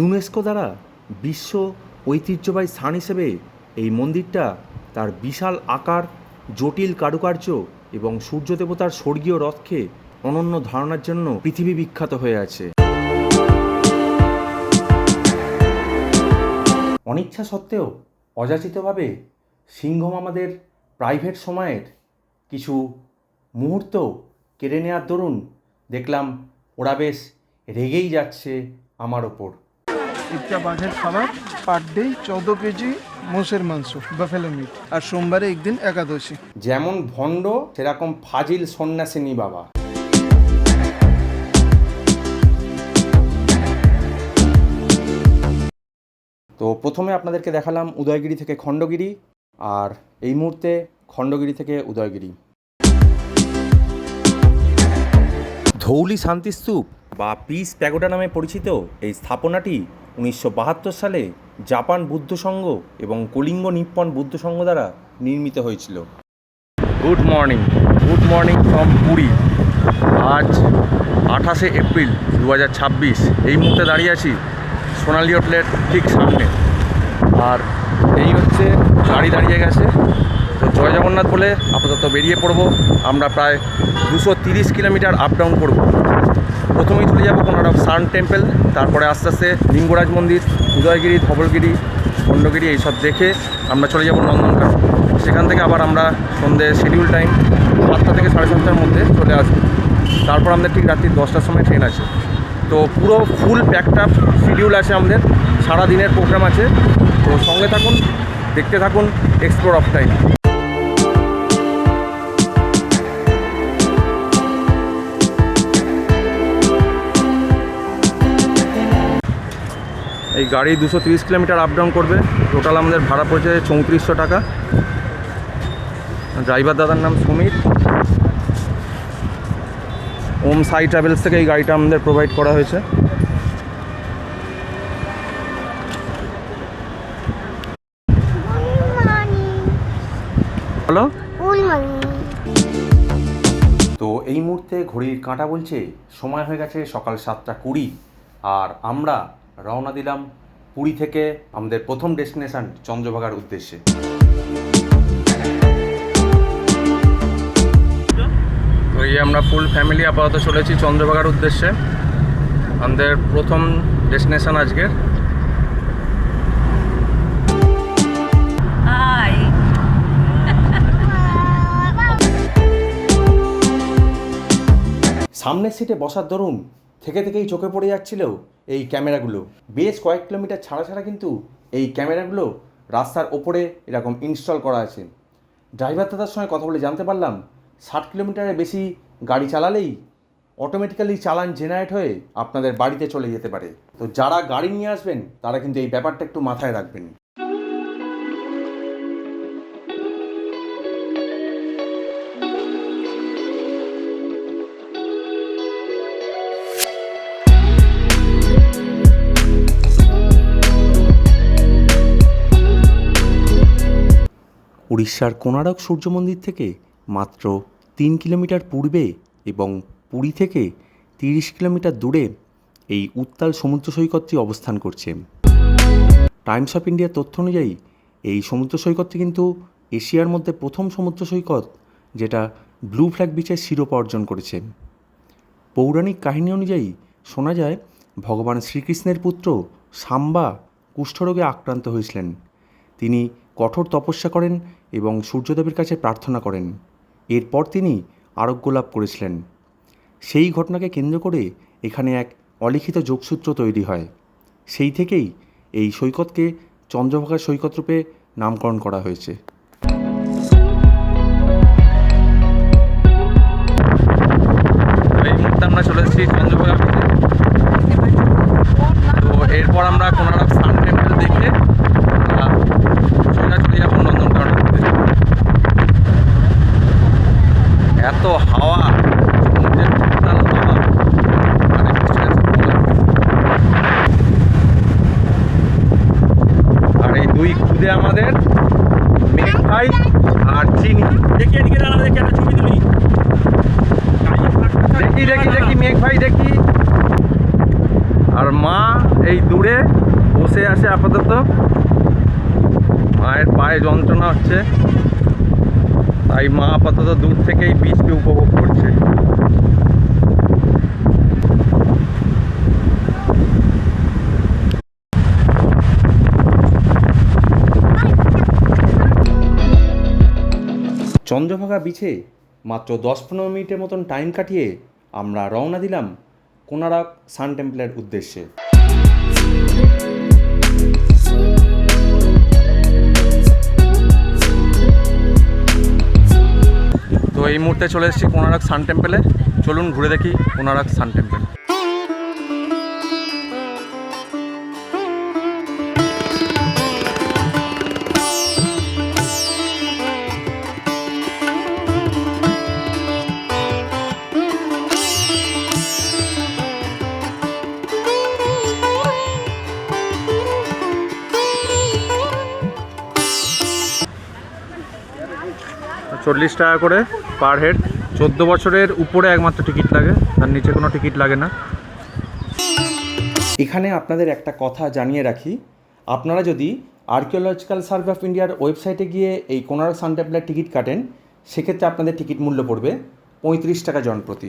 UNESCO দ্বারা বিশ্ব ঐতিহ্যবাহী স্থান হিসেবে এই মন্দিরটা তার বিশাল আকার, জটিল কারুকার্য এবং সূর্য দেবতার স্বর্গীয় রথকে অনন্য ধারণার জন্য পৃথিবী বিখ্যাত হয়ে আছে। অনিচ্ছা সত্ত্বেও অযাচিতভাবে সিংহম আমাদের প্রাইভেট সময়ের কিছু মুহূর্ত কেড়ে নেওয়ার দরুন দেখলাম ওরা বেশ রেগেই যাচ্ছে আমার ওপর। ইচ্ছা বাঘের খাবার পার ডে 14 কেজি মোষের মাংস, বাফেলো মিট, আর সোমবারে একদিন একাদশী। যেমন ভণ্ড সেরকম ফাজিল সন্ন্যাসিনী বাবা। তো প্রথমে আপনাদেরকে দেখালাম উদয়গিরি থেকে খণ্ডগিরি, আর এই মুহূর্তে খণ্ডগিরি থেকে উদয়গিরি। ধৌলি শান্তিস্তূপ বা পিস প্যাগোডা নামে পরিচিত এই স্থাপনাটি 1972 সালে জাপান বুদ্ধ সংঘ এবং কলিঙ্গ নিপ্পন বুদ্ধ সংঘ দ্বারা নির্মিত হয়েছিল। Good morning from Puri. আজ 28শে এপ্রিল 2026। এই মুহূর্তে দাঁড়িয়ে আছি সোনালী হোটেলের ঠিক সামনে, আর এই হচ্ছে গাড়ি দাঁড়িয়ে গেছে। তো জয় জগন্নাথ বলে আপাতত বেরিয়ে পড়ব। আমরা প্রায় 230 কিলোমিটার আপ ডাউন করব। প্রথমেই চলে যাব কোনারক সান টেম্পল, তারপরে আস্তে আস্তে লিঙ্গরাজ মন্দির, উদয়গিরি, ধবলগিরি, খণ্ডগিরি এইসব দেখে আমরা চলে যাব নন্দনকানন। সেখান থেকে আবার আমরা সন্ধ্যে শিডিউল টাইম 7টা থেকে 7:30টার মধ্যে চলে আসব। তারপর আমাদের ঠিক রাত্রি 10টার সময় ট্রেন আছে। তো পুরো ফুল প্যাকড আপ শিডিউল আছে আমাদের, সারা দিনের প্রোগ্রাম আছে। তো সঙ্গে থাকুন, দেখতে থাকুন এক্সপ্লোর অফ টাইম। এই গাড়ি 230 কিলোমিটার আপ ডাউন করবে। টোটাল আমাদের ভাড়া পড়েছে 3400 টাকা। ড্রাইভার দাদার নাম সুমিত। ওম সাই ট্রাভেলস থেকে এই গাড়িটা আমাদের প্রোভাইড করা হয়েছে। হ্যালো, তো এই মুহূর্তে ঘড়ির কাঁটা বলছে সময় হয়ে গেছে সকাল 7:20, আর আমরা রওনা দিলাম পুরী থেকে আমাদের প্রথম ডেস্টিনেশন চন্দ্রভাগার উদ্দেশ্যে। তো এই আমরা ফুল ফ্যামিলি আপাতত চলেছি চন্দ্রভাগার উদ্দেশ্যে। আমাদের প্রথম ডেস্টিনেশন আজকের। সামনের সিটে বসার দরুন থেকেই চোখে পড়ে যাচ্ছিল এই ক্যামেরাগুলো। বেশ কয়েক কিলোমিটার ছাড়া কিন্তু এই ক্যামেরাগুলো রাস্তার ওপরে এরকম ইনস্টল করা আছে। ড্রাইভার দাদার সঙ্গে কথা বলে জানতে পারলাম 60 কিলোমিটারের বেশি গাড়ি চালালেই অটোমেটিক্যালি চালান জেনারেট হয়ে আপনাদের বাড়িতে চলে যেতে পারে। তো যারা গাড়ি নিয়ে আসবেন তারা কিন্তু এই ব্যাপারটা একটু মাথায় রাখবেন। উড়িষ্যার কোনারক সূর্য মন্দির থেকে মাত্র 3 কিলোমিটার পূর্বে এবং পুরী থেকে 30 কিলোমিটার দূরে এই উত্তাল সমুদ্র সৈকতটি অবস্থান করছে। টাইমস অফ ইন্ডিয়ার তথ্য অনুযায়ী এই সমুদ্র সৈকতটি কিন্তু এশিয়ার মধ্যে প্রথম সমুদ্র সৈকত যেটা ব্লু ফ্ল্যাগ বিচের শিরোপা অর্জন করেছে। পৌরাণিক কাহিনী অনুযায়ী শোনা যায় ভগবান শ্রীকৃষ্ণের পুত্র সাম্বা কুষ্ঠরোগে আক্রান্ত হয়েছিলেন। তিনি কঠোর তপস্যা করেন এবং সূর্যদেবের কাছে প্রার্থনা করেন। এরপর তিনি আরোগ্য লাভ করেছিলেন। সেই ঘটনাকে কেন্দ্র করে এখানে এক অলিখিত যোগসূত্র তৈরি হয়। সেই থেকেই এই সৈকতকে চন্দ্রভাগা সৈকত রূপে নামকরণ করা হয়েছে। এই মুহূর্তে আমরা চলে এসেছি চন্দ্রভাগা। তো এরপর আমরা কোনারক সান টেম্পল দেখে চলে যাবো নন্দনকানন। এত হাওয়া, সমুদ্রের উত্তাল হাওয়া, আর এই দুই খুদে আমাদের মেঘ ভাই আর চিনি। দেখি এদিকে দাঁড়াবে, দেখি একটা ছবি তুলি। দেখি মেঘ ভাই, দেখি আর মা এই দূরে বসে আছে আপাতত, মায়ের পায়ে যন্ত্রণা হচ্ছে, তাই মা আপাতত দূর থেকেই বীজকে উপভোগ করছে। চন্দ্রভাগা বিচে মাত্র 10-15 মিনিটের মতন টাইম কাটিয়ে আমরা রওনা দিলাম কোনারক সান টেম্পলের উদ্দেশ্যে। তো এই মুহূর্তে চলে এসেছি কোনারক সান টেম্পলে। চলুন ঘুরে দেখি কোনারক সান টেম্পল। $40 করে পার হেড। 14 বছরের উপরে একমাত্র টিকিট লাগে, তার নিচে কোনো টিকিট লাগে না। এখানে আপনাদের একটা কথা জানিয়ে রাখি, আপনারা যদি আর্কিওলজিক্যাল সার্ভে অফ ইন্ডিয়ার ওয়েবসাইটে গিয়ে এই কোনারক সান টেম্পলের টিকিট কাটেন, সেক্ষেত্রে আপনাদের টিকিট মূল্য পড়বে $35 জন প্রতি।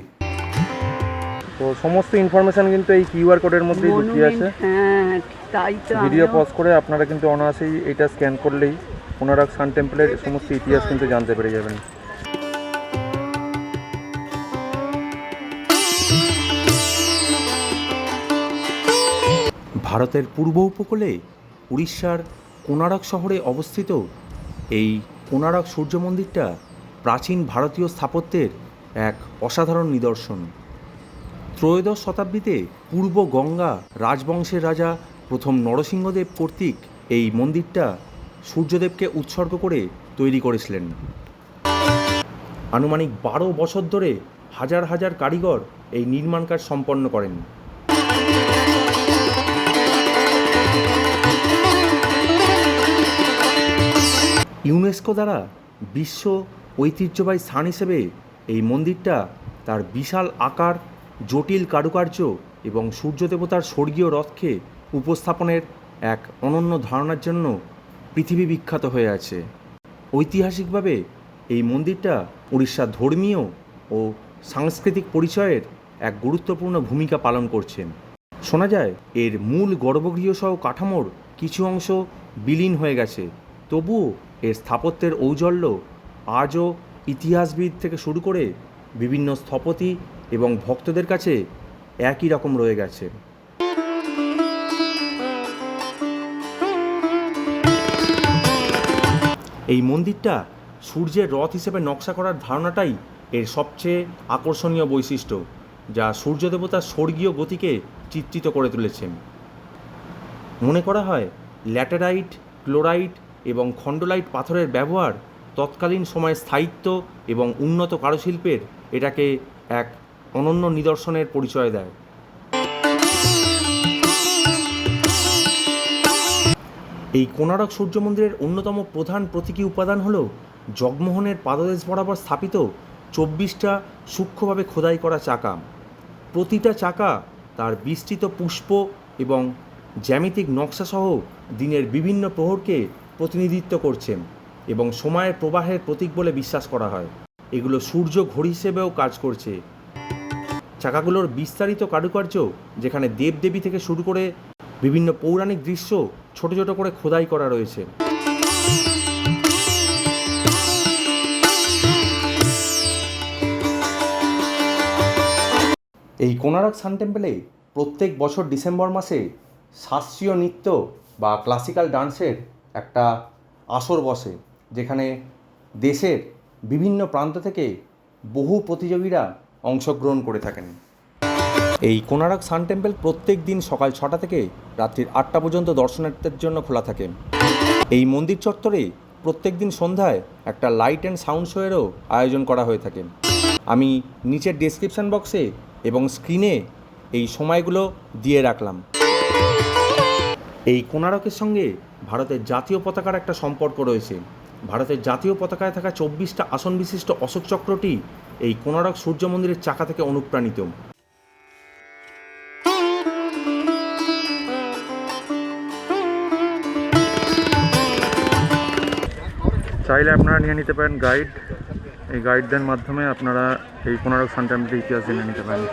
তো সমস্ত ইনফরমেশান কিন্তু এই কিউআর কোডের মধ্যেই লুকিয়ে আছে। ভিডিও পজ করে আপনারা কিন্তু অনায়াসেই এইটা স্ক্যান করলেই কোনারক সান টেম্পলের সমস্ত ইতিহাস কিন্তু জানতে পেরে যাবেন। ভারতের পূর্ব উপকূলে উড়িষ্যার কোনারক শহরে অবস্থিত এই কোনারক সূর্য মন্দিরটা প্রাচীন ভারতীয় স্থাপত্যের এক অসাধারণ নিদর্শন। ত্রয়োদশ শতাব্দীতে পূর্ব গঙ্গা রাজবংশের রাজা প্রথম নরসিংহদেব কর্তৃক এই মন্দিরটা সূর্যদেবকে উৎসর্গ করে তৈরি করেছিলেন। আনুমানিক 12 বছর ধরে হাজার হাজার কারিগর এই নির্মাণ কাজ সম্পন্ন করেন। ইউনেস্কো দ্বারা বিশ্ব ঐতিহ্যবাহী স্থান হিসেবে এই মন্দিরটা তার বিশাল আকার, জটিল কারুকার্য এবং সূর্যদেবতার স্বর্গীয় রথকে উপস্থাপনের এক অনন্য ধারণার জন্য পৃথিবী বিখ্যাত হয়ে আছে। ঐতিহাসিকভাবে এই মন্দিরটা উড়িষ্যার ধর্মীয় ও সাংস্কৃতিক পরিচয়ের এক গুরুত্বপূর্ণ ভূমিকা পালন করছেন। শোনা যায় এর মূল গর্ভগৃহসহ কাঠামোর কিছু অংশ বিলীন হয়ে গেছে, তবুও এর স্থাপত্যের ঔজ্জ্বল্য আজও ইতিহাসবিদ থেকে শুরু করে বিভিন্ন স্থপতি এবং ভক্তদের কাছে একই রকম রয়ে গেছে। এই মন্দিরটা সূর্যের রথ হিসেবে নকশা করার ধারণাটাই এর সবচেয়ে আকর্ষণীয় বৈশিষ্ট্য, যা সূর্যদেবতার স্বর্গীয় গতিকে চিত্রিত করে তুলেছেন। মনে করা হয় ল্যাটেরাইট, ক্লোরাইট এবং খন্ডলাইট পাথরের ব্যবহার তৎকালীন সময়ে স্থায়িত্ব এবং উন্নত কারুশিল্পের এটাকে এক অনন্য নিদর্শনের পরিচয় দেয়। এই কোনারক সূর্য মন্দিরের অন্যতম প্রধান প্রতীকী উপাদান হল জগমোহনের পাদদেশ বরাবর স্থাপিত 24টা সূক্ষ্মভাবে খোদাই করা চাকা। প্রতিটা চাকা তার বিস্তৃত পুষ্প এবং জ্যামিতিক নকশাসহ দিনের বিভিন্ন প্রহরকে প্রতিনিধিত্ব করছেন এবং সময়ের প্রবাহের প্রতীক বলে বিশ্বাস করা হয়। এগুলো সূর্য ঘড়ি হিসেবেও কাজ করছে। চাকাগুলোর বিস্তারিত কারুকার্য, যেখানে দেবদেবী থেকে শুরু করে বিভিন্ন পৌরাণিক দৃশ্য ছোট ছোট করে খোদাই করা রয়েছে। এই কোনারক সান টেম্পলে প্রত্যেক বছর ডিসেম্বর মাসে শাস্ত্রীয় নৃত্য বা ক্লাসিক্যাল ডান্সের একটা আসর বসে, যেখানে দেশের বিভিন্ন প্রান্ত থেকে বহু প্রতিযোগীরা অংশগ্রহণ করে থাকেন। এই কোনারক সান টেম্পল প্রত্যেক দিন সকাল 6টা থেকে রাত্রির 8টা পর্যন্ত দর্শনার্থীদের জন্য খোলা থাকে। এই মন্দির চত্বরে প্রত্যেক দিন সন্ধ্যায় একটা লাইট অ্যান্ড সাউন্ড শোয়েরও আয়োজন করা হয়ে থাকে। আমি নিচের ডেসক্রিপশান বক্সে এবং স্ক্রিনে এই সময়গুলো দিয়ে রাখলাম। এই কোনারকের সঙ্গে ভারতের জাতীয় পতাকার একটা সম্পর্ক রয়েছে। ভারতের জাতীয় পতাকায় থাকা 24টা আসন বিশিষ্ট অশোক চক্রটি এই কোনারক সূর্য মন্দিরের চাকা থেকে অনুপ্রাণিত। চাইলে আপনারা নিয়ে নিতে পারেন গাইড। এই গাইডদের মাধ্যমে আপনারা এই কোণারক সান টেম্পলের ইতিহাস জেনে নিতে পারেন।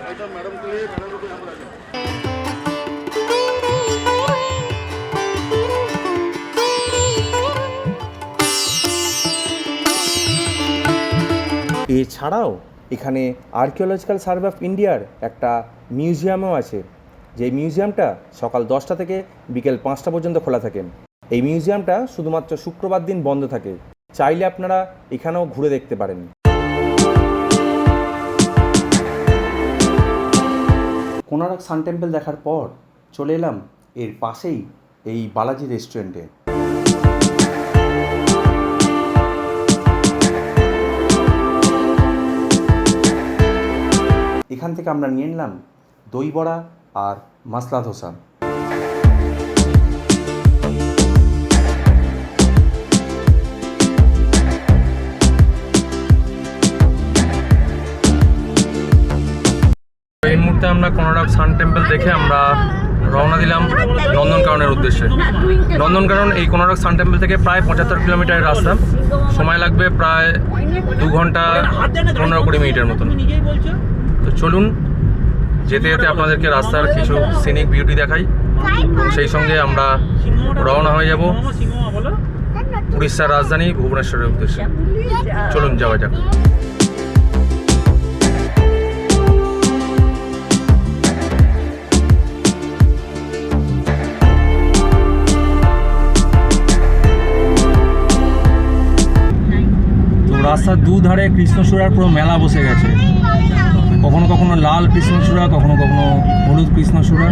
এছাড়াও এখানে আর্কিওলজিক্যাল সার্ভে অফ ইন্ডিয়ার একটা মিউজিয়ামও আছে, যে মিউজিয়ামটা সকাল 10টা থেকে বিকেল 5টা পর্যন্ত খোলা থাকে। এই মিউজিয়ামটা শুধুমাত্র শুক্রবার দিন বন্ধ থাকে, চাইলে আপনারা এখানেও ঘুরে দেখতে পারেন। কোণারক সান টেম্পল দেখার পর চলে এলাম এর পাশেই এই বালাজি রেস্টুরেন্টে। এখান থেকে আমরা নিয়ে নিলাম দই বড়া আর মশলা ধোসা। এই মুহূর্তে আমরা কোণারক সান টেম্পল দেখে আমরা রওনা দিলাম নন্দনকাননের উদ্দেশ্যে। নন্দনকানন এই কোণারক সান টেম্পল থেকে প্রায় 75 কিলোমিটারের রাস্তা, সময় লাগবে প্রায় 2 ঘন্টা 15-20 মিনিটের মতন। তো চলুন যেতে যেতে আপনাদেরকে রাস্তার কিছু সিনিক বিউটি দেখাই, সেই সঙ্গে আমরা রওনা হয়ে যাব উড়িষ্যার রাজধানী ভুবনেশ্বরের উদ্দেশ্যে। চলুন যাওয়া যাক। রাস্তার দুধারে কৃষ্ণচূড়ার পুরো মেলা বসে গেছে, কখনো কখনো লাল কৃষ্ণচূড়া, কখনো কখনো হলুদ কৃষ্ণচূড়া।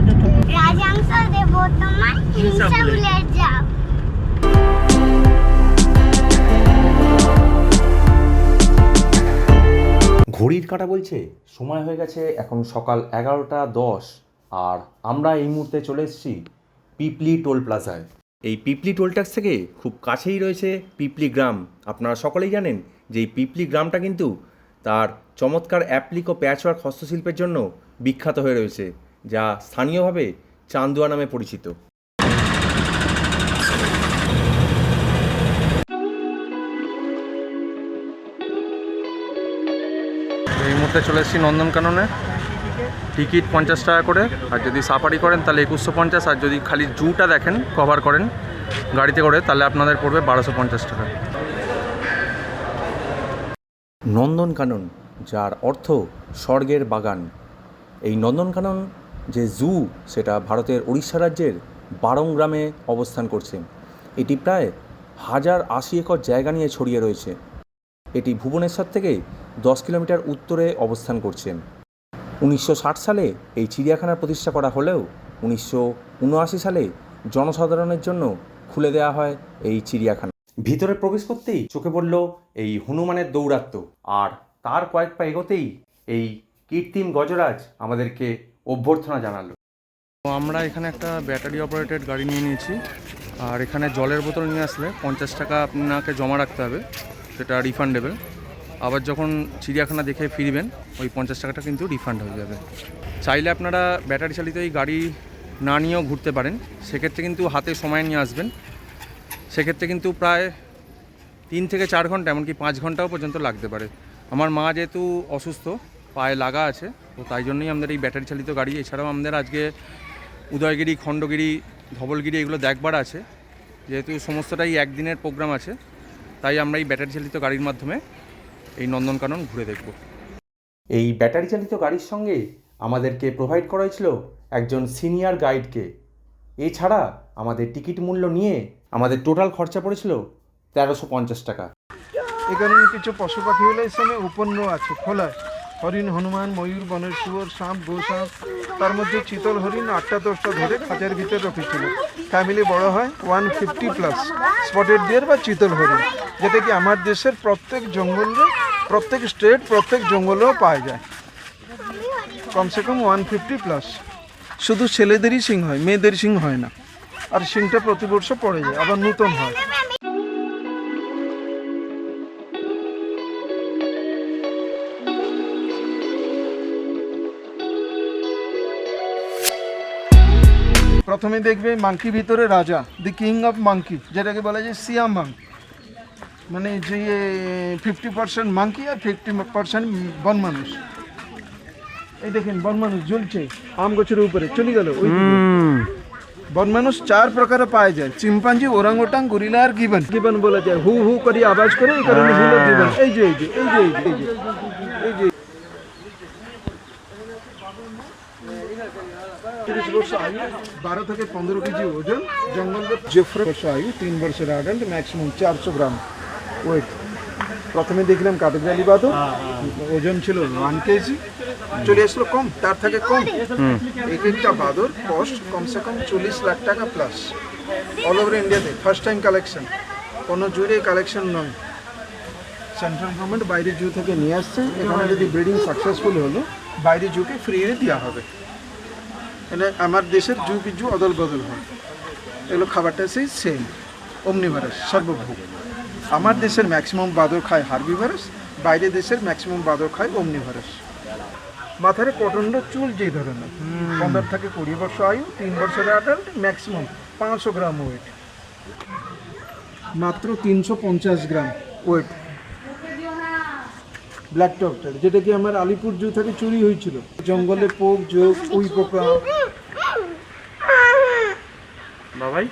ঘড়ির কাঁটা বলছে সময় হয়ে গেছে এখন সকাল 11টা 10, আর আমরা এই মুহূর্তে চলে এসেছি পিপলি টোল প্লাজায়। এই পিপলি টোল ট্যাক্স থেকে খুব কাছেই রয়েছে পিপলি গ্রাম। আপনারা সকলেই জানেন যে এই পিপলি গ্রামটা কিন্তু তার চমৎকার অ্যাপ্লিক ও প্যাচওয়ার্ক হস্তশিল্পের জন্য বিখ্যাত হয়ে রয়েছে, যা স্থানীয়ভাবে চান্দুয়া নামে পরিচিত। এই মুহূর্তে চলে এসেছি নন্দনকাননে। টিকিট 50 টাকা করে, আর যদি সাফারি করেন তাহলে 2150, আর যদি খালি জুটা দেখেন কভার করেন গাড়িতে করে তাহলে আপনাদের পড়বে 1250 টাকা। নন্দনকানন, যার অর্থ স্বর্গের বাগান। এই নন্দনকানন যে জু, সেটা ভারতের উড়িষ্যা রাজ্যের বারং গ্রামে অবস্থান করছে। এটি প্রায় 1080 একর জায়গা নিয়ে ছড়িয়ে রয়েছে। এটি ভুবনেশ্বর থেকে 10 কিলোমিটার উত্তরে অবস্থান করছে। 1960 সালে এই চিড়িয়াখানার প্রতিষ্ঠা করা হলেও 1979 সালে জনসাধারণের জন্য খুলে দেওয়া হয় এই চিড়িয়াখানা। ভিতরে প্রবেশ করতেই চোখে পড়ল এই হনুমানের দৌরাত্ম্য, আর তার কয়েক পা এগোতেই এই কৃত্রিম গজরাজ আমাদেরকে অভ্যর্থনা জানালো। তো আমরা এখানে একটা ব্যাটারি অপারেটেড গাড়ি নিয়ে নিয়েছি, আর এখানে জলের বোতল নিয়ে আসলে 50 টাকা আপনাকে জমা রাখতে হবে, সেটা রিফান্ডেবল। আবার যখন চিড়িয়াখানা দেখে ফিরবেন ওই 50 টাকাটা কিন্তু রিফান্ড হয়ে যাবে। চাইলে আপনারা ব্যাটারি চালিত এই গাড়ি না নিয়েও ঘুরতে পারেন, সেক্ষেত্রে কিন্তু হাতে সময় নিয়ে আসবেন। সেক্ষেত্রে কিন্তু প্রায় 3 থেকে 4 ঘন্টা, এমনকি 5 ঘন্টাও পর্যন্ত লাগতে পারে। আমার মা যেহেতু অসুস্থ, পায়ে লাগা আছে, তো তাই জন্যই আমাদের এই ব্যাটারি চালিত গাড়ি। এছাড়াও আমাদের আজকে উদয়গিরি, খণ্ডগিরি, ধবলগিরি এগুলো দেখবার আছে। যেহেতু সমস্তটাই একদিনের প্রোগ্রাম আছে, তাই আমরা এই ব্যাটারি চালিত গাড়ির মাধ্যমে এই নন্দনকানন ঘুরে দেখব। এই ব্যাটারি চালিত গাড়ির সঙ্গে আমাদেরকে প্রোভাইড করা হয়েছিল একজন সিনিয়র গাইডকে। এছাড়া আমাদের টিকিট মূল্য নিয়ে আমাদের টোটাল খরচা পড়েছিল 1350 টাকা। এখানে কিছু পশু পাখি হলে এখানে উপন্য আছে খোলা, হরিণ, হনুমান, ময়ূর, বনের শুয়োর, সাপ, গোসাপ, তার মধ্যে চিতল হরিণ 8টা-10টা ধরে খাঁচার ভিতরে রেখেছিল। ফ্যামিলি বড় হয় 150+ স্পটেড ডিয়ার বা চিতল হরিণ, যেটা কি আমার দেশের প্রত্যেক জঙ্গলে, প্রত্যেক স্টেট, প্রত্যেক জঙ্গলেও পাওয়া যায়। কমসে কম 150+। শুধু ছেলেদেরই সিং হয়, মেয়েদের সিং হয় না, আর সিংটা প্রতি বছর পড়ে যায়, আবার নতুন হয়। প্রথমে দেখবে মাঙ্কি ভিতরে রাজা, দি কিং অফ মাঙ্কি, যেটাকে বলা যায় সিয়াম মাঙ্ক। মানে যে 50% মাংকি আর 50% বন মানুষ। এই দেখেন বন মানুষ ঝুলছে আম গাছের উপরে, চলে গেল ওই দিকে। বন মানুষ 4 প্রকারে পাওয়া যায়, চিম্পাঞ্জি, ওরাংওটাং, গরিলা আর গিবন। গিবন বলা যায় হু হু করে আওয়াজ করে, এই কারণে হলো গিবন। এই যে 30 বছর আয়ু, 12 থেকে 15 কেজি ওজন, জঙ্গলে জেফ্রা বছর আয়ু, 3 বছরের অ্যাডাল্ট, ম্যাক্সিমাম 400 গ্রাম ওয়েট। প্রথমে দেখলাম কাঠবিড়ালি বাদর, ওজন ছিল 1 কেজি, চলে আসলো কম, তার থেকে কম। এক একটা বাদর কস্ট কমসে কম 40 লাখ টাকা প্লাস, অল ওভার ইন্ডিয়াতে ফার্স্ট টাইম কালেকশন, কোনো জুড়ে কালেকশন নয়। সেন্ট্রাল গভর্নমেন্ট বাইরে জু থেকে নিয়ে আসছে, এখানে যদি ব্রিডিং সাকসেসফুল হলো বাইরে জুকে ফ্রিতে দেওয়া হবে। মানে আমার দেশের জু কি জু অদল বদল হয়, এগুলো খাবারটা সেই সেম অমনিভারাস সর্বভোগ। আমার দেশের ম্যাক্সিমাম বাদর খায় হার্বিভারাস, বাইরে দেশের ম্যাক্সিমাম বাদর খায় অমনিভারাস। মাথায় প্রচণ্ড চুল যে ধরনের, 15 থেকে 20 বছর আয়ু, 3 বছরের অ্যাডাল্ট, ম্যাক্সিমাম 500 গ্রাম ওয়েট, মাত্র 350 গ্রাম ওয়েট। ব্ল্যাক টপটার, যেটা কি আমার আলিপুর জু থেকে চুরি হয়েছিল, জঙ্গলে পোক জোক উই পোকা। বাবাই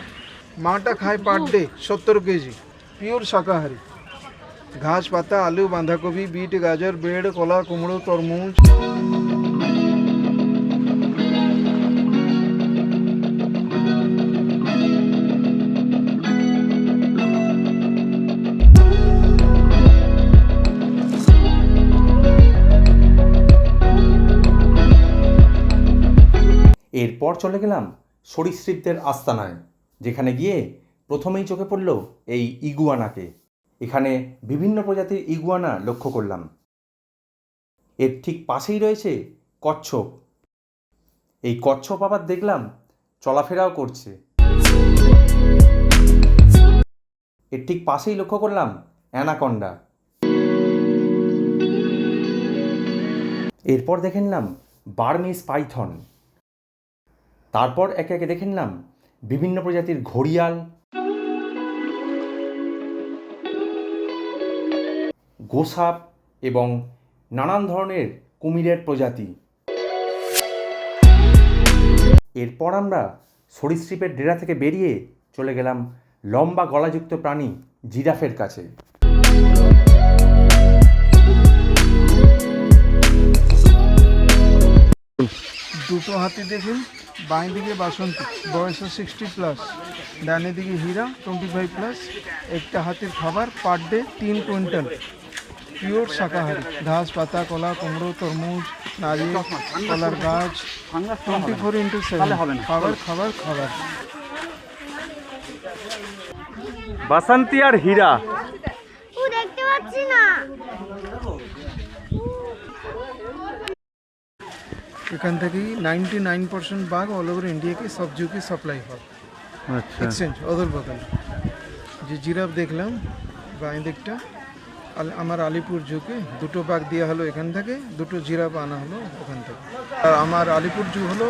মাটা খায় পার ডে 70 কেজি, পিওর শাকাহারি। ঘাস পাতা, আলু, বাঁধাকপি, বিট, গাজর, বেড, কলা, কুমড়ো, তরমুজ। এরপর চলে গেলাম সরীসৃপদের আস্তানায়, যেখানে গিয়ে প্রথমেই চোখে পড়ল এই ইগুয়ানাকে। এখানে বিভিন্ন প্রজাতির ইগুয়ানা লক্ষ্য করলাম। এর ঠিক পাশেই রয়েছে কচ্ছপ। এই কচ্ছপ আবার দেখলাম চলাফেরাও করছে। এর ঠিক পাশেই লক্ষ্য করলাম অ্যানাকন্ডা। এরপর দেখে নিলাম বার্মিজ পাইথন। তারপর একে একে দেখে নিলাম বিভিন্ন প্রজাতির ঘড়িয়াল, গোসাপ এবং নানান ধরনের কুমিরের প্রজাতি। এরপর আমরা সরীসৃপের ডেরা থেকে বেরিয়ে চলে গেলাম লম্বা গলাযুক্ত প্রাণী জিরাফের কাছে। দুটো হাতি দেখুন, বাঁ দিকে বাসন্তী, বয়স 60+, ডানে দিকে হীরা 25+। একটা হাতির খাবার পার ডে 3 কুইন্টাল, পিওর শাকাহারি। ঘাস পাতা, কলা, কুমড়ো, তরমুজ, নারিয়েল, কলার গাছ, 24x7 খাবার খাবার খাবার। বাসন্তী আর হীরা দেখতে পাচ্ছি না। এখান থেকেই 99% বাঘ অল ওভার ইন্ডিয়াকে সব জুকে সাপ্লাই হয়। আচ্ছা, এক্সচেঞ্জ অদল বদল। যে জিরাফ দেখলাম বাঁ দিকটা, আমার আলিপুর জুকে দুটো বাঘ দেওয়া হলো এখান থেকে, দুটো জিরাফ আনা হলো ওখান থেকে। আর আমার আলিপুর জু হলো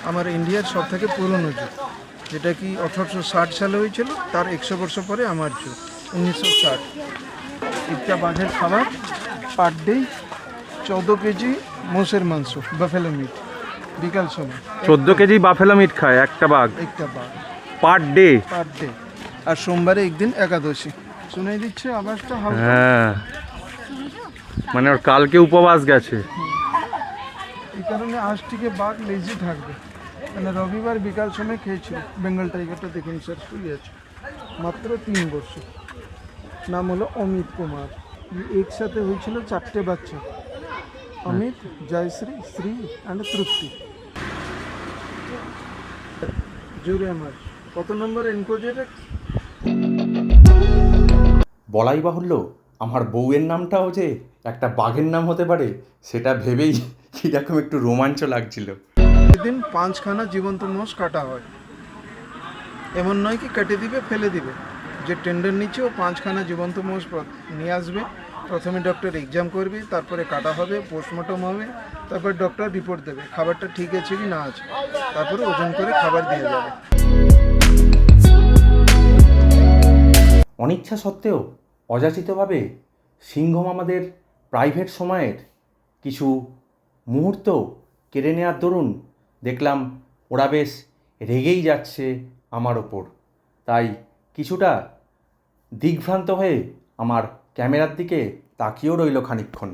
আমার ইন্ডিয়ার সব থেকে পুরনো জু, যেটা কি 1860 সালে হয়েছিল। তার 100 বছর পরে আমার জু 1960। একটা বাঘের খাবার পার ডে 14 কেজি মোষের মাংস, বাফেলো মিট, বিকাল সময় 14 কেজি বাফেলো মিট খায় একটা বাঘ একটা বাঘ পার ডে। Per day. আর সোমবারে একদিন একাদশী। শুনে দিচ্ছে আওয়াজটা হালকা। হ্যাঁ, মানে ওর কালকে উপবাস গেছে। এই কারণে আজ থেকে বাঘ লেজি থাকবে। মানে রবিবার বিকাল সময় খেয়েছিল। বেঙ্গল টাইগারটা দেখুন স্যার, শুয়ে আছে, মাত্র 3 বছর। নাম হলো অমিত কুমার। একসাথে হয়েছিল 4টে বাচ্চা, অমিত, জয়শ্রী, শ্রী অ্যান্ড তৃপ্তি। জুড়ে আমার কত নম্বর এনকোজের। বলাই বাহুল্য আমার বউয়ের নামটাও যে একটা বাঘের নাম হতে পারে সেটা ভেবেই কীরকম একটু রোমাঞ্চ লাগছিল। এদিন 5খানা জীবন্ত মোষ কাটা হয়। এমন নয় কি কেটে দিবে ফেলে দিবে। যে টেন্ডার নিচ্ছে ও 5খানা জীবন্ত মোষ নিয়ে আসবে। প্রথমে ডক্টর এক্সাম করবে, তারপরে কাটা হবে, পোস্টমর্টম হবে, তারপর ডক্টর রিপোর্ট দেবে খাবারটা ঠিক আছে কি না আছে, তারপরে ওজন করে খাবার দিয়ে যাবে। অনিচ্ছা সত্ত্বেও অযাচিতভাবে সিংহম আমাদের প্রাইভেট সময়ের কিছু মুহূর্ত কেড়ে নেওয়ার দরুন দেখলাম ওরা বেশ রেগেই যাচ্ছে আমার ওপর। তাই কিছুটা দিগ্ভ্রান্ত হয়ে আমার ক্যামেরার দিকে তাকিয়েও রইল খানিকক্ষণ।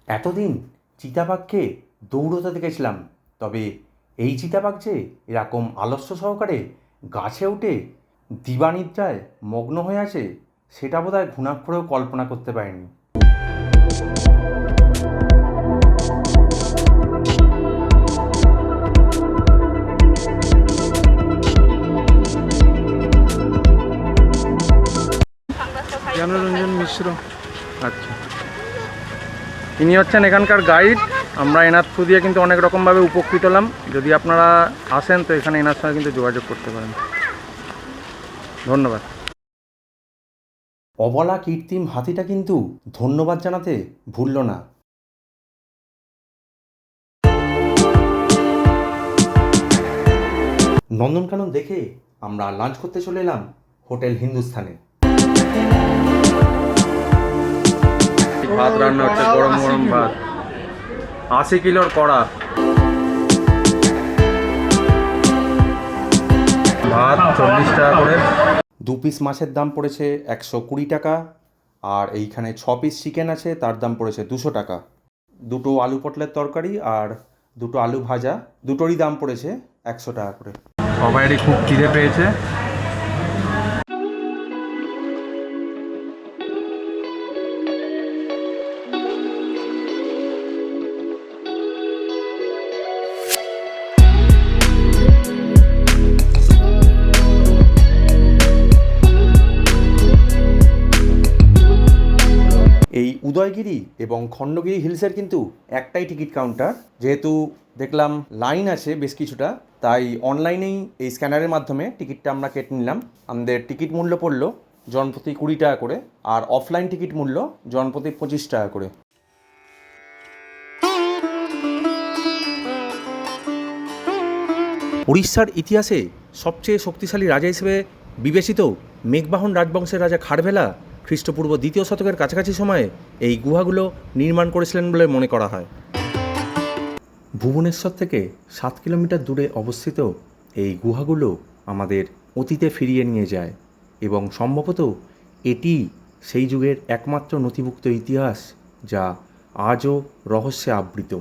এতদিন চিতাবাঘকে দৌড়তে দেখেছিলাম, তবে এই চিতাবাঘ যে এরকম আলস্য সহকারে গাছে উঠে দিবানিদ্রায় মগ্ন হয়ে আছে সেটা বোধহয় ঘুণাক্ষরেও কল্পনা করতে পারিনি। জ্ঞানরঞ্জন মিশ্র। আচ্ছা, ইনি হচ্ছেন এখানকার গাইড। আমরা এনার থ্রু দিয়ে কিন্তু অনেক রকমভাবে উপকৃত হলাম। যদি আপনারা আসেন তো এখানে এনার সঙ্গে কিন্তু যোগাযোগ করতে পারেন। ধন্যবাদ। অবলা কৃত্রিম হাতিটা কিন্তু ধন্যবাদ জানাতে ভুলল না। নন্দনকানন দেখে আমরা লাঞ্চ করতে চলে এলাম হোটেল হিন্দুস্থানে। ভাত রান্না হচ্ছে, গরম গরম ভাত, 80 কিলোর কড়া ভাত, 40 টাকা করে। 2 পিস মাছের দাম পড়েছে 120 টাকা, আর এইখানে 6 পিস চিকেন আছে, তার দাম পড়েছে 200 টাকা। 2টো আলু পটলের তরকারি আর 2টো আলু ভাজা, দুটোরই দাম পড়েছে 100 টাকা করে। সবাইরই খুব খিদে পেয়েছে। এই উদয়গিরি এবং খণ্ডগিরি হিলসের কিন্তু একটাই টিকিট কাউন্টার। যেহেতু দেখলাম লাইন আছে বেশ কিছুটা, তাই অনলাইনেই এই স্ক্যানারের মাধ্যমে টিকিটটা আমরা কেটে নিলাম। আমাদের টিকিট মূল্য পড়ল জনপ্রতি 20 টাকা করে, আর অফলাইন টিকিট মূল্য জনপ্রতি 25 টাকা করে। উড়িষ্যার ইতিহাসে সবচেয়ে শক্তিশালী রাজা হিসেবে বিবেচিত মেঘবাহন রাজবংশের রাজা খারভেলা খ্রিস্টপূর্ব 2য় শতকের কাছাকাছি সময়ে এই গুহাগুলো নির্মাণ করেছিলেন বলে মনে করা হয়। ভুবনেশ্বর থেকে 7 কিলোমিটার দূরে অবস্থিত এই গুহাগুলো আমাদের অতীতে ফিরিয়ে নিয়ে যায় এবং সম্ভবত এটি সেই যুগের একমাত্র নথিভুক্ত ইতিহাস যা আজও রহস্যে আবৃত।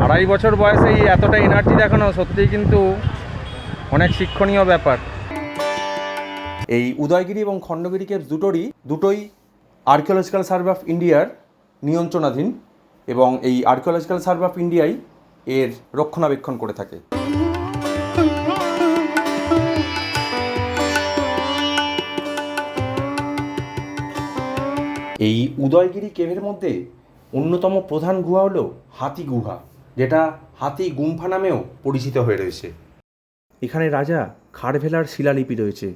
2.5 বছর বয়সে এই এতটা এনার্জি দেখানো সত্যিই কিন্তু অনেক শিক্ষণীয় ব্যাপার। এই উদয়গিরি এবং খণ্ডগিরি কেভস দুটোই আর্কিওলজিক্যাল সার্ভে অফ ইন্ডিয়ার নিয়ন্ত্রণাধীন, এবং এই আর্কিওলজিক্যাল সার্ভে অফ ইন্ডিয়াই এর রক্ষণাবেক্ষণ করে থাকে। এই উদয়গিরি কেভের মধ্যে অন্যতম প্রধান গুহা হলো হাতি গুহা, যেটা হাতি গুম্ফা নামেও পরিচিত হয়ে রয়েছে। এখানে রাজা খারভেলার শিলালিপি রয়েছে।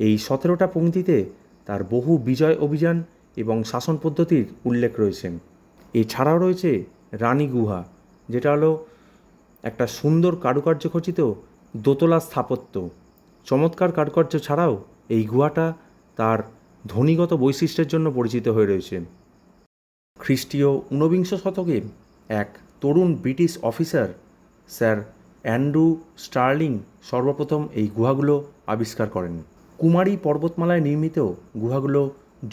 এই 17টা পংক্তিতে তার বহু বিজয় অভিযান এবং শাসন পদ্ধতির উল্লেখ রয়েছে। এছাড়াও রয়েছে রানী গুহা, যেটা হলো একটা সুন্দর কারুকার্য খচিত দোতলা স্থাপত্য। চমৎকার কারুকার্য ছাড়াও এই গুহাটা তার ধ্বনিগত বৈশিষ্ট্যের জন্য পরিচিত হয়ে রয়েছে। খ্রিস্টীয় 19বিংশ শতকে এক তরুণ British officer sir Andrew Stirling সর্বপ্রথম এই গুহাগুলো আবিষ্কার করেন। কুমারী পর্বতমালায় নির্মিত গুহাগুলো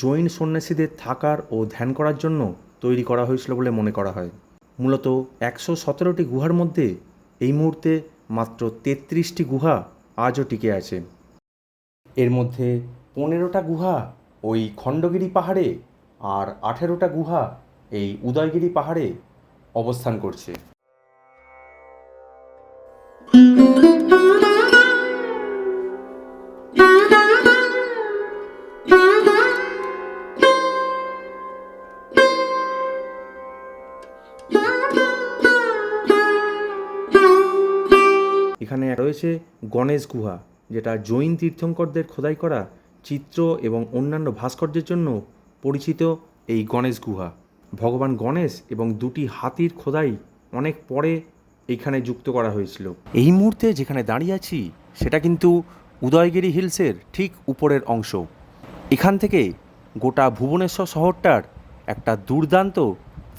জৈন সন্ন্যাসীদের থাকার ও ধ্যান করার জন্য তৈরি করা হয়েছিল বলে মনে করা হয়। মূলত 117টি গুহার মধ্যে এই মুহূর্তে মাত্র 33টি গুহা আজও টিকে আছে। এর মধ্যে 15টা গুহা ওই খণ্ডগিরি পাহাড়ে আর 18টা গুহা এই উদয়গিরি পাহাড়ে অবস্থান করছে। এখানে রয়েছে গণেশ গুহা, যেটা জৈন তীর্থঙ্করদের খোদাই করা চিত্র এবং অন্যান্য ভাস্কর্যের জন্য পরিচিত। এই গণেশ গুহা ভগবান গণেশ এবং দুটি হাতির খোদাই অনেক পরে এইখানে যুক্ত করা হয়েছিল। এই মুহূর্তে যেখানে দাঁড়িয়ে আছি সেটা কিন্তু উদয়গিরি হিলসের ঠিক উপরের অংশ। এখান থেকে গোটা ভুবনেশ্বর শহরটার একটা দুর্দান্ত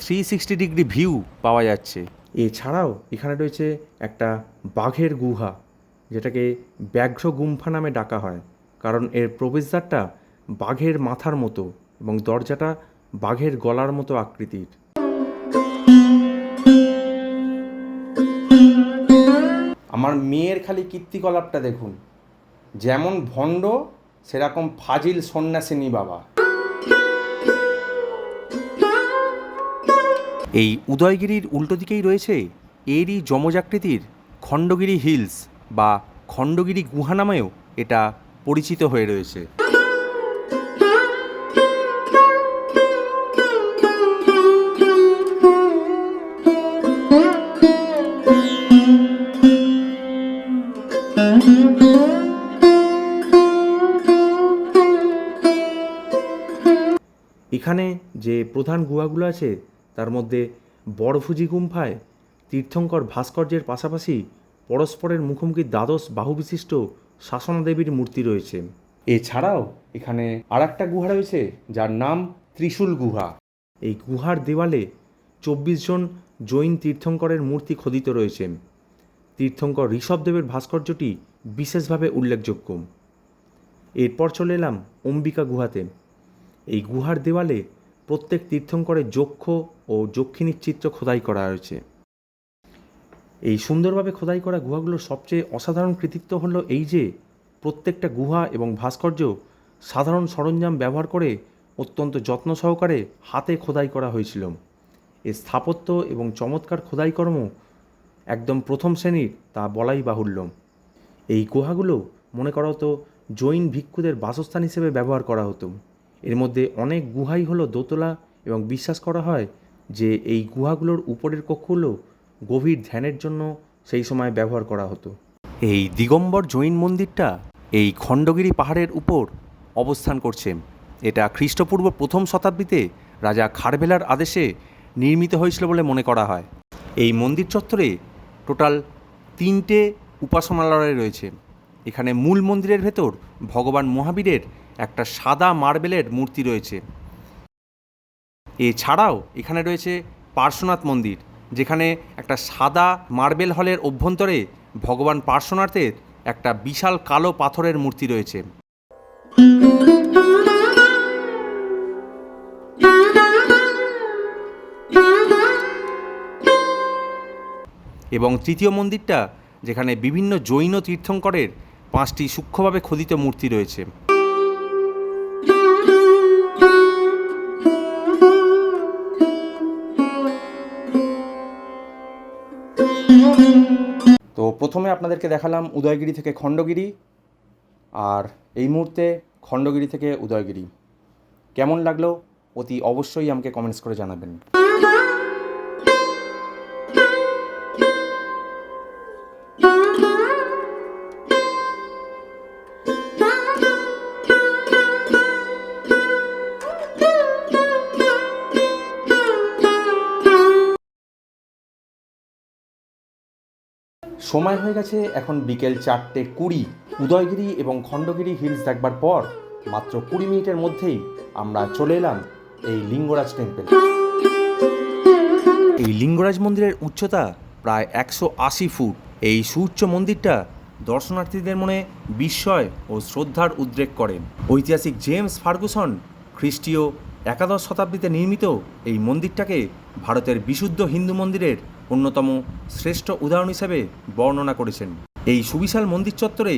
360 ডিগ্রি ভিউ পাওয়া যাচ্ছে। এছাড়াও এখানে রয়েছে একটা বাঘের গুহা, যেটাকে ব্যাঘ্র গুম্ফা নামে ডাকা হয়, কারণ এর প্রবেশদ্বারটা বাঘের মাথার মতো এবং দরজাটা বাঘের গলার মতো আকৃতির। আমার মেয়ের খালি কীর্তিকলাপটা দেখুন, যেমন ভণ্ড সেরকম ফাজিল সন্ন্যাসিনী বাবা। এই উদয়গিরির উল্টো দিকেই রয়েছে এরই যমজাকৃতির খণ্ডগিরি হিলস বা খণ্ডগিরি গুহা নামেও এটা পরিচিত হয়ে রয়েছে। এখানে যে প্রধান গুহাগুলো আছে তার মধ্যে বড়ভুজি গুম্ফায় তীর্থঙ্কর ভাস্কর্যের পাশাপাশি পরস্পরের মুখোমুখি দ্বাদশ বাহুবিশিষ্ট শাসনা দেবীর মূর্তি রয়েছে। এছাড়াও এখানে আরেকটা গুহা রয়েছে যার নাম ত্রিশূল গুহা। এই গুহার দেওয়ালে 24 জন জৈন তীর্থঙ্করের মূর্তি খোদিত রয়েছে। তীর্থঙ্কর ঋষভদেবের ভাস্কর্যটি বিশেষভাবে উল্লেখযোগ্য। এরপর চলে এলাম অম্বিকা গুহাতে। এই গুহার দেওয়ালে প্রত্যেক তীর্থঙ্করের যক্ষ ও যক্ষিণীর চিত্র খোদাই করা হয়েছে। এই সুন্দরভাবে খোদাই করা গুহাগুলোর সবচেয়ে অসাধারণ কৃতিত্ব হলো এই যে প্রত্যেকটা গুহা এবং ভাস্কর্য সাধারণ সরঞ্জাম ব্যবহার করে অত্যন্ত যত্ন সহকারে হাতে খোদাই করা হয়েছিল। এই স্থাপত্য এবং চমৎকার খোদাইকর্ম একদম প্রথম শ্রেণীর, তা বলাই বাহুল্য। এই গুহাগুলো মনে করা হতো জৈন ভিক্ষুদের বাসস্থান হিসেবে ব্যবহার করা হতো। এর মধ্যে অনেক গুহাই হলো দোতলা এবং বিশ্বাস করা হয় যে এই গুহাগুলোর উপরের কক্ষগুলো গভীর ধ্যানের জন্য সেই সময় ব্যবহার করা হতো। এই দিগম্বর জৈন মন্দিরটা এই খণ্ডগিরি পাহাড়ের উপর অবস্থান করছে। এটা খ্রিস্টপূর্ব প্রথম শতাব্দীতে রাজা খারভেলার আদেশে নির্মিত হয়েছিল বলে মনে করা হয়। এই মন্দির চত্বরে টোটাল 3টে উপাসনালয় রয়েছে। এখানে মূল মন্দিরের ভেতর ভগবান মহাবীরের একটা সাদা মার্বেলের মূর্তি রয়েছে। এছাড়াও এখানে রয়েছে পার্শ্বনাথ মন্দির, যেখানে একটা সাদা মার্বেল হলের অভ্যন্তরে ভগবান পার্শ্বনাথের একটা বিশাল কালো পাথরের মূর্তি রয়েছে। এবং তৃতীয় মন্দিরটা, যেখানে বিভিন্ন জৈন তীর্থঙ্করের 5টি সূক্ষ্মভাবে খোদিত মূর্তি রয়েছে। তো প্রথমে আপনাদেরকে দেখালাম উদয়গিরি থেকে খণ্ডগিরি, আর এই মুহূর্তে খণ্ডগিরি থেকে উদয়গিরি। কেমন লাগলো অতি অবশ্যই আমাকে কমেন্টস করে জানাবেন। সময় হয়ে গেছে এখন বিকেল 4:20। উদয়গিরি এবং খণ্ডগিরি হিলস দেখবার পর মাত্র 20 মিনিটের মধ্যেই আমরা চলে এলাম এই লিঙ্গরাজ টেম্পল। এই লিঙ্গরাজ মন্দিরের উচ্চতা প্রায় 180 ফুট। এই সুউচ্চ মন্দিরটা দর্শনার্থীদের মনে বিস্ময় ও শ্রদ্ধার উদ্রেক করে। ঐতিহাসিক জেমস ফার্গুসন খ্রিস্টীয় একাদশ শতাব্দীতে নির্মিত এই মন্দিরটাকে ভারতের বিশুদ্ধ হিন্দু মন্দিরের অন্যতম শ্রেষ্ঠ উদাহরণ হিসেবে বর্ণনা করেছেন। এই সুবিশাল মন্দির চত্বরে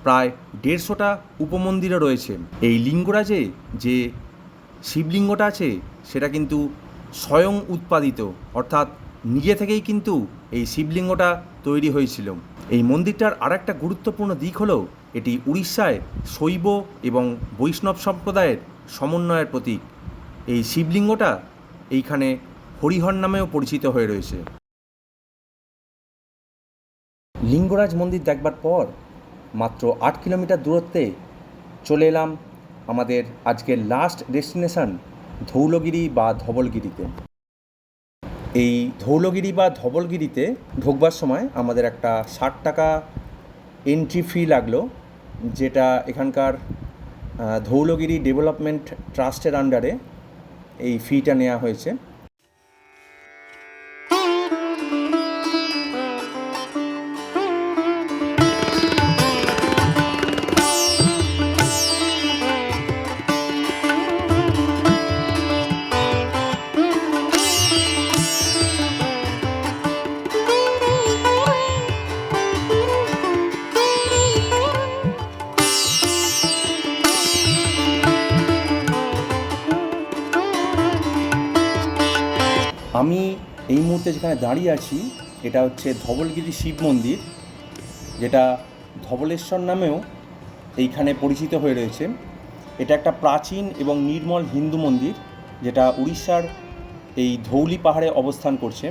প্রায় 150টা উপমন্দিরও রয়েছে। এই লিঙ্গরাজে যে শিবলিঙ্গটা আছে সেটা কিন্তু স্বয়ং উৎপাদিত, অর্থাৎ নিজে থেকেই কিন্তু এই শিবলিঙ্গটা তৈরি হয়েছিল। এই মন্দিরটার আর একটা গুরুত্বপূর্ণ দিক হলো এটি উড়িষ্যায় শৈব এবং বৈষ্ণব সম্প্রদায়ের সমন্বয়ের প্রতীক। এই শিবলিঙ্গটা এইখানে হরিহর নামেও পরিচিত হয়ে রয়েছে। লিঙ্গরাজ মন্দির দেখবার পর মাত্র 8 কিলোমিটার দূরত্বে চলে এলাম আমাদের আজকের লাস্ট ডেস্টিনেশন ধৌলগিরি বা ধবলগিরিতে। এই ধৌলগিরি বা ধবলগিরিতে ঢোকবার সময় আমাদের একটা 60 টাকা এন্ট্রি ফি লাগলো, যেটা এখানকার ধৌলগিরি ডেভেলপমেন্ট ট্রাস্টের আন্ডারে এই ফিটা নেওয়া হয়েছে। আমি এই মুহূর্তে যেখানে দাঁড়িয়ে আছি এটা হচ্ছে ধবলগিরি শিব মন্দির, যেটা ধবলেশ্বর নামেও এইখানে পরিচিত হয়ে রয়েছে। এটা একটা প্রাচীন এবং নির্মল হিন্দু মন্দির যেটা উড়িষ্যার এই ধৌলি পাহাড়ে অবস্থান করছে।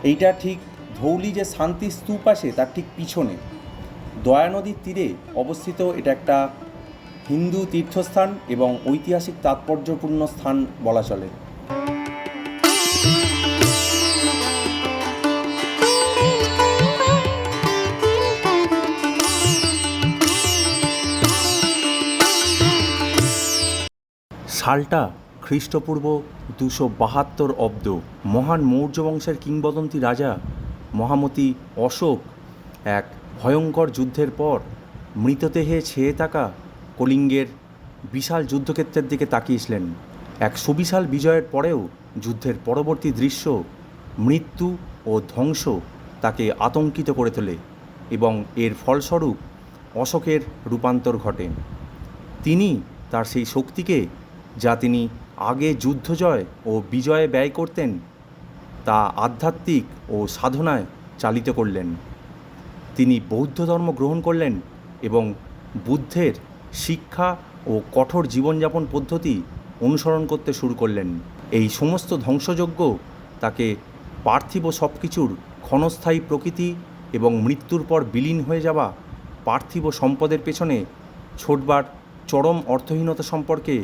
এইটা ঠিক ধৌলি যে শান্তি স্তূপ আছে তার ঠিক পিছনে দয়া নদীর তীরে অবস্থিত। এটা একটা হিন্দু তীর্থস্থান এবং ঐতিহাসিক তাৎপর্যপূর্ণ স্থান বলা চলে। সালটা খ্রিস্টপূর্ব 272 অব্দ। মহান মৌর্য বংশের কিংবদন্তি রাজা মহামতি অশোক এক ভয়ঙ্কর যুদ্ধের পর মৃতদেহে ছেয়ে থাকা কলিঙ্গের বিশাল যুদ্ধক্ষেত্রের দিকে তাকিয়েছিলেন। এক সুবিশাল বিজয়ের পরেও যুদ্ধের পরবর্তী দৃশ্য, মৃত্যু ও ধ্বংস তাকে আতঙ্কিত করে তোলে এবং এর ফলস্বরূপ অশোকের রূপান্তর ঘটে। তিনি তার সেই শক্তিকে, যা তিনি আগে যুদ্ধজয় ও বিজয়ে ব্যয় করতেন, তা আধ্যাত্মিক ও সাধনায় চালিত করলেন। তিনি বৌদ্ধ ধর্ম গ্রহণ করলেন এবং বুদ্ধের শিক্ষা ও কঠোর জীবনযাপন পদ্ধতি অনুসরণ করতে শুরু করলেন। এই সমস্ত ধ্বংসযজ্ঞ তাকে পার্থিব সব কিছুর ক্ষণস্থায়ী প্রকৃতি এবং মৃত্যুর পর বিলীন হয়ে যাওয়া পার্থিব সম্পদের পেছনে ছোটবার চরম অর্থহীনতা সম্পর্কে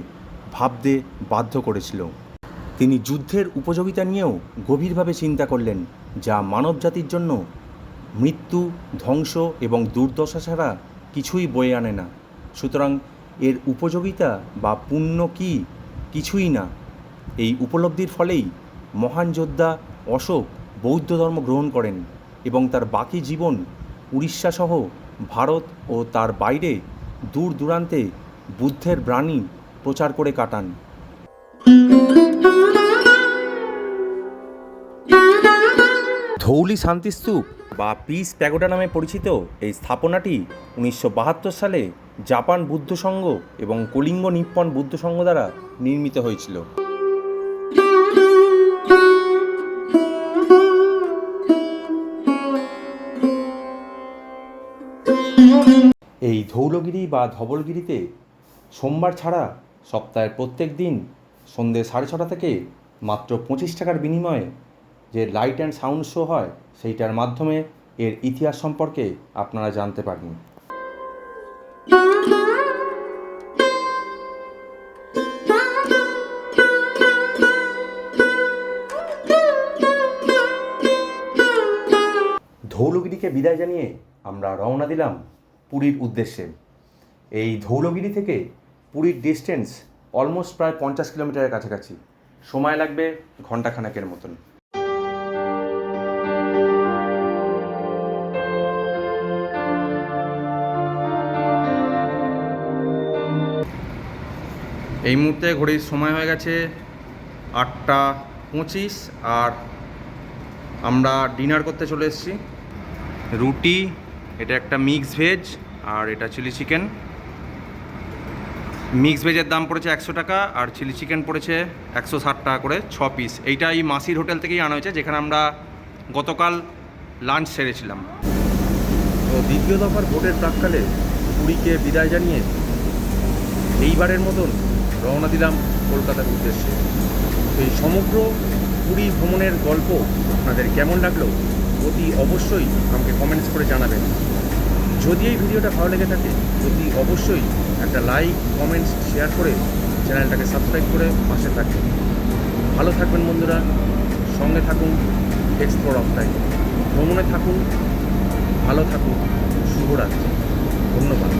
ভাবতে বাধ্য করেছিল। তিনি যুদ্ধের উপযোগিতা নিয়েও গভীরভাবে চিন্তা করলেন, যা মানবজাতির জন্য মৃত্যু, ধ্বংস এবং দুর্দশা ছাড়া কিছুই বয়ে আনে না। সুতরাং এর উপযোগিতা বা পুণ্য কি? কিছুই না। এই উপলব্ধির ফলেই মহান যোদ্ধা অশোক বৌদ্ধ ধর্ম গ্রহণ করেন এবং তার বাকি জীবন উড়িষ্যাসহ ভারত ও তার বাইরে দূর দূরান্তে বুদ্ধের বাণী প্রচার করে কাটান। ধৌলি শান্তিস্তূপ বা পিস প্যাগোডা নামে পরিচিত এই স্থাপনাটি 1972 সালে জাপান বুদ্ধ সংঘ এবং কলিঙ্গ নিপ্পন বুদ্ধ সংঘ দ্বারা নির্মিত হয়েছিল। এই ধৌলগিরি বা ধবলগিরিতে সোমবার ছাড়া সপ্তাহের প্রত্যেক দিন সন্ধ্যে 6:30 থেকে মাত্র 25 টাকার বিনিময়ে যে লাইট অ্যান্ড সাউন্ড শো হয়, সেইটার মাধ্যমে এর ইতিহাস সম্পর্কে আপনারা জানতে পারেন। ধৌলগিরিকে বিদায় জানিয়ে আমরা রওনা দিলাম পুরীর উদ্দেশ্যে। এই ধৌলগিরি থেকে পুরীর ডিস্টেন্স অলমোস্ট প্রায় 50 কিলোমিটারের কাছাকাছি। সময় লাগবে ঘণ্টাখানেকের মতন। এই মুহূর্তে ঘড়ির সময় হয়ে গেছে 8:25 আর আমরা ডিনার করতে চলে এসেছি। রুটি, এটা একটা মিক্স ভেজ, আর এটা চিলি চিকেন। মিক্স ভেজের দাম পড়েছে 100 টাকা, আর চিলি চিকেন পড়েছে 160 টাকা করে 6 পিস। এইটা এই মাসির হোটেল থেকেই আনা হয়েছে, যেখানে আমরা গতকাল লাঞ্চ সেরেছিলাম। তো দ্বিতীয় দফার ভোটের প্রাক্কালে পুরীকে বিদায় জানিয়ে এইবারের মতন রওনা দিলাম কলকাতার উদ্দেশ্যে। তো এই সমগ্র পুরী ভ্রমণের গল্প আপনাদের কেমন লাগলো অতি অবশ্যই আমাকে কমেন্টস করে জানাবেন। যদি এই ভিডিওটা ভালো লেগে থাকে অতি অবশ্যই একটা লাইক, কমেন্টস, শেয়ার করে চ্যানেলটাকে সাবস্ক্রাইব করে পাশে থাকবেন। ভালো থাকবেন বন্ধুরা, সঙ্গে থাকুন এক্সপ্লোর অফ টাইম। ভ্রমণে থাকুন, ভালো থাকুন, শুভরাত্রি, ধন্যবাদ।